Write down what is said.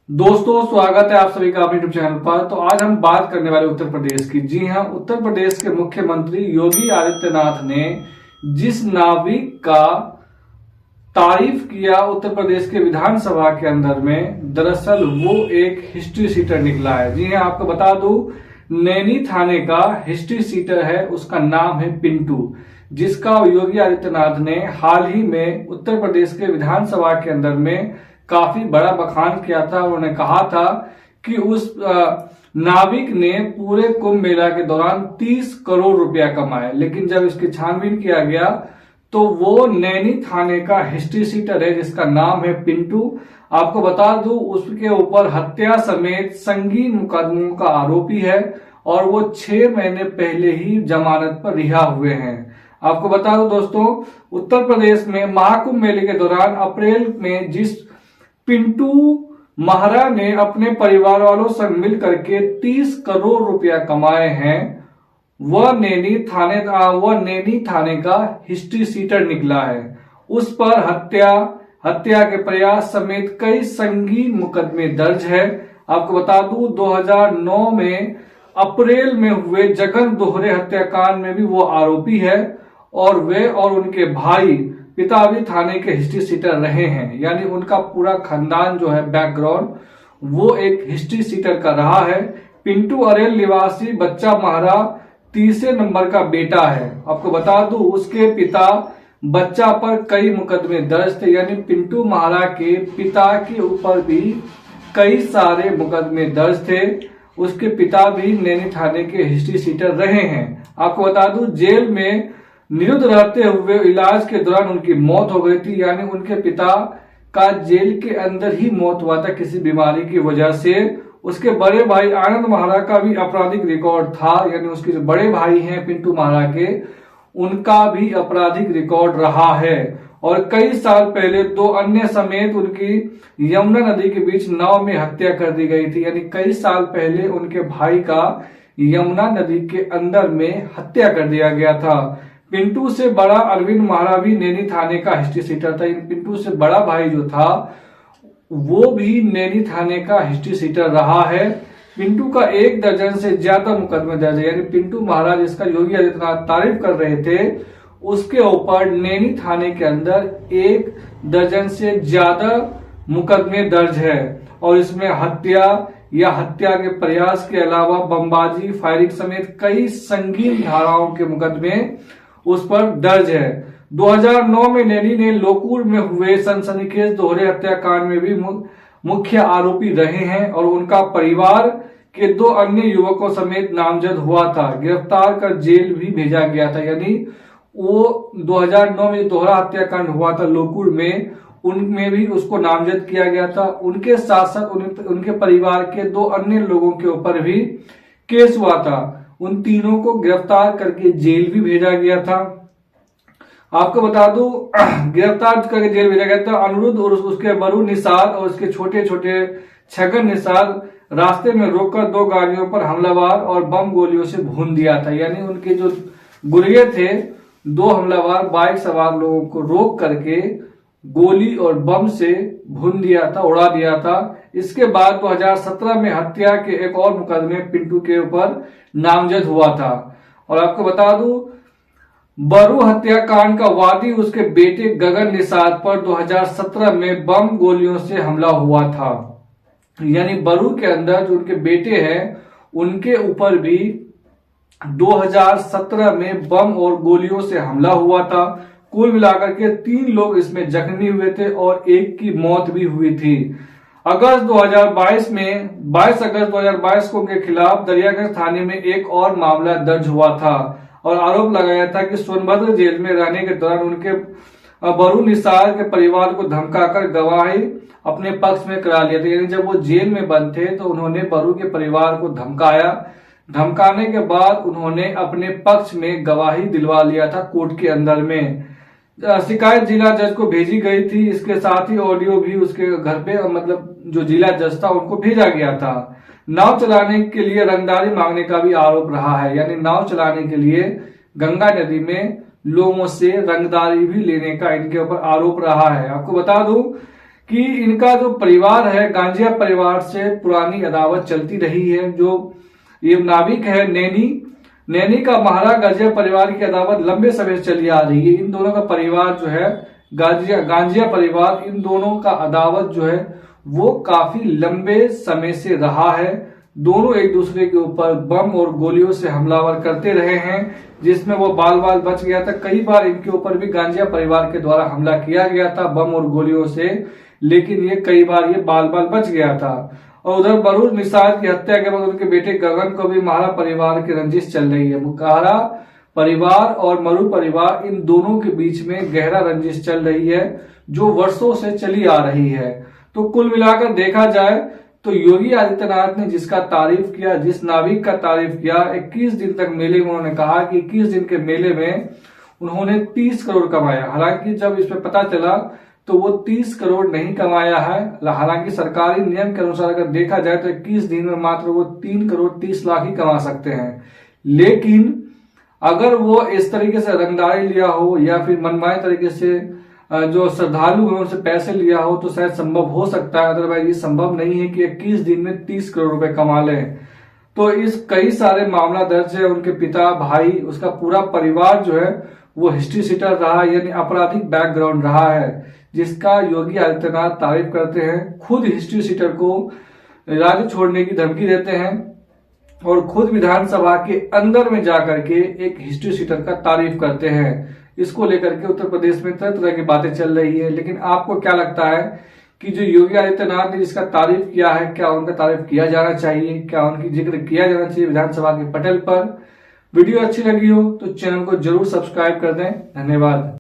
दोस्तों, स्वागत है आप सभी का अपने यूट्यूब चैनल पर। तो आज हम बात करने वाले उत्तर प्रदेश की। जी हां, उत्तर प्रदेश के मुख्यमंत्री योगी आदित्यनाथ ने जिस नाविक का तारीफ किया उत्तर प्रदेश के विधानसभा के अंदर में, दरअसल वो एक हिस्ट्री सीटर निकला है। जी हां, आपको बता दूं, नैनी थाने का हिस्ट्री सीटर है, उसका नाम है पिंटू, जिसका योगी आदित्यनाथ ने हाल ही में उत्तर प्रदेश के विधानसभा के अंदर में काफी बड़ा बखान किया था। उन्होंने कहा था कि उस नाविक ने पूरे कुंभ मेला के दौरान 30 करोड़ रुपया कमाए, लेकिन जब इसकी छानबीन किया गया तो वो नैनी थाने का हिस्ट्री सीटर है, जिसका नाम है पिंटू। आपको बता दूं, उसके ऊपर हत्या समेत संगीन मुकदमों का आरोपी है और वो 6 महीने पहले ही जमानत पर रिहा हुए हैं। आपको बता दूं दोस्तों, उत्तर प्रदेश में महाकुंभ मेले के दौरान अप्रैल में जिस पिंटू महरा ने अपने परिवार वालों संग मिल करके 30 करोड़ रुपया कमाए हैं, वह नैनी थाने का हिस्ट्री सीटर निकला है। उस पर हत्या के प्रयास समेत कई संगीन मुकदमे दर्ज है। आपको बता दूं, 2009 में अप्रैल में हुए जघन्य दोहरे हत्याकांड में भी वो आरोपी है और वे और उनके भाई पिता भी थाने के हिस्ट्री सीटर रहे हैं। यानी उनका पूरा खानदान जो है, बैकग्राउंड, वो एक हिस्ट्री सीटर का रहा है। पिंटू अरेल निवासी बच्चा महरा तीसरे नंबर का बेटा है। आपको बता दूं, उसके पिता बच्चा पर कई मुकदमे दर्ज थे। यानी पिंटू महरा के पिता के ऊपर भी कई सारे मुकदमे दर्ज थे। उसके पिता भी नैनी थाने के हिस्ट्री सीटर रहे हैं। आपको बता दूं, जेल में निरुद्ध रहते हुए इलाज के दौरान उनकी मौत हो गई थी। यानी उनके पिता का जेल के अंदर ही मौत हुआ था किसी बीमारी की वजह से। उसके बड़े भाई आनंद महरा का भी आपराधिक रिकॉर्ड था। यानी उसके जो बड़े भाई हैं पिंटू महरा के, उनका भी आपराधिक रिकॉर्ड रहा है। और कई साल पहले 2 अन्य समेत उनकी यमुना नदी के बीच नाव में हत्या कर दी गई थी। यानी कई साल पहले उनके भाई का यमुना नदी के अंदर में हत्या कर दिया गया था। पिंटू से बड़ा अरविंद महरा भी नैनी थाने का हिस्ट्री सीटर था। पिंटू से बड़ा भाई जो था वो भी नैनी थाने का हिस्ट्री सीटर रहा है। पिंटू का 1 दर्जन से ज्यादा मुकदमे दर्ज है। यानी पिंटू महरा, जिसका योगी आदित्यनाथ तारीफ कर रहे थे, उसके ऊपर नैनी थाने के अंदर 1 दर्जन से ज्यादा मुकदमे दर्ज है और इसमें हत्या के प्रयास के अलावा बमबाजी, फायरिंग समेत कई संगीन धाराओं के मुकदमे उस पर दर्ज है। 2009 में नैनी ने लोकूर में हुए सनसनीखेज दोहरे हत्याकांड में भी मुख्य आरोपी रहे हैं और उनका परिवार के 2 अन्य युवकों समेत नामजद हुआ था। गिरफ्तार कर जेल भी भेजा गया था। यानी वो 2009 में दोहरा हत्याकांड हुआ था लोकूर में, उनमें भी उसको नामजद किया गया था। उनके साथ साथ उनके परिवार के 2 अन्य लोगों के ऊपर भी केस हुआ था। उन तीनों को गिरफ्तार करके जेल भी भेजा गया था। आपको बता दूं, गिरफ्तार करके जेल भेजा गया था। अनिरुद्ध और उसके बरू निषाद और उसके छोटे छोटे छगन निषाद रास्ते में रोककर 2 गाड़ियों पर हमलावर और बम गोलियों से भून दिया था। यानी उनके जो गुर्गे थे, 2 हमलावर बाइक सवार लोगों को रोक करके गोली और बम से भून दिया था, उड़ा दिया था। इसके बाद 2017 में हत्या के एक और मुकदमे पिंटू के ऊपर नामजद हुआ था। और आपको बता दूं, बरू हत्याकांड का वादी उसके बेटे गगन निषाद पर 2017 में बम गोलियों से हमला हुआ था। यानी बरू के अंदर जो उनके बेटे हैं, उनके ऊपर भी 2017 में बम और गोलियों से हमला हुआ था। कुल मिलाकर के 3 लोग इसमें जख्मी हुए थे और एक की मौत भी हुई थी। 22 अगस्त 2022 को उनके खिलाफ दरियागंज थाने में एक और मामला दर्ज हुआ था और आरोप लगाया था कि सोनभद्र जेल में रहने के दौरान उनके बरू निषाद के परिवार को धमकाकर गवाही अपने पक्ष में करा लिया था। यानी जब वो जेल में बंद थे तो उन्होंने बरू के परिवार को धमकाने के बाद उन्होंने अपने पक्ष में गवाही दिलवा लिया था कोर्ट के अंदर में। शिकायत जिला जज को भेजी गई थी। इसके साथ ही ऑडियो भी उसके घर पे, मतलब जो जिला जज था, उनको भेजा गया था। नाव चलाने के लिए रंगदारी मांगने का भी आरोप रहा है। यानी नाव चलाने के लिए गंगा नदी में लोगों से रंगदारी भी लेने का इनके ऊपर आरोप रहा है। आपको बता दूं कि इनका जो परिवार है, गांजिया परिवार से पुरानी अदावत चलती रही है। जो ये नाविक है नैनी का महारा गांजिया परिवार की अदावत लंबे समय से चली आ रही है। इन दोनों का परिवार जो है गांजिया परिवार, इन दोनों का अदावत जो है वो काफी लंबे समय से रहा है। दोनों एक दूसरे के ऊपर बम और गोलियों से हमलावर करते रहे हैं, जिसमें वो बाल बाल बच गया था। कई बार इनके ऊपर भी गांजिया परिवार के द्वारा हमला किया गया था बम और गोलियों से, लेकिन ये कई बार ये बाल बाल बच गया था। और उधर बरूज निषाद की हत्या के बाद उनके बेटे गगन को भी महारा परिवार की रंजिश चल रही है। मुकारा परिवार और मरु परिवार, इन दोनों के बीच में गहरा रंजिश चल रही है जो वर्षों से चली आ रही है। तो कुल मिलाकर देखा जाए तो योगी आदित्यनाथ ने जिसका तारीफ किया, जिस नाविक का तारीफ किया, 21 दिन तक मेले में उन्होंने कहा कि 21 दिन के मेले में उन्होंने 30 करोड़ कमाया। हालांकि जब इस पे पता चला तो वो 30 करोड़ नहीं कमाया है। हालांकि सरकारी नियम के अनुसार अगर देखा जाए तो 21 दिन में मात्र वो 3 करोड़ 30 लाख ही कमा सकते हैं। लेकिन अगर वो इस तरीके से रंगदारी लिया हो या फिर मनमाने तरीके से जो श्रद्धालु है उनसे पैसे लिया हो तो शायद संभव हो सकता है, अदरवाइज ये संभव नहीं है कि 21 दिन में 30 करोड़ रुपए कमा लें। तो इस कई सारे मामला दर्ज है। उनके पिता, भाई, उसका पूरा परिवार जो है वो हिस्ट्री सीटर रहा, यानी आपराधिक बैकग्राउंड रहा है, जिसका योगी आदित्यनाथ तारीफ करते हैं। खुद हिस्ट्री सीटर को राज्य छोड़ने की धमकी देते हैं और खुद विधानसभा के अंदर में जाकर के एक हिस्ट्री सीटर का तारीफ करते हैं। इसको लेकर के उत्तर प्रदेश में तरह तरह की बातें चल रही है। लेकिन आपको क्या लगता है कि जो योगी आदित्यनाथ ने जिसका तारीफ किया है, क्या उनका तारीफ किया जाना चाहिए? क्या उनकी जिक्र किया जाना चाहिए विधानसभा के पटल पर? वीडियो अच्छी लगी हो तो चैनल को जरूर सब्सक्राइब कर दें। धन्यवाद।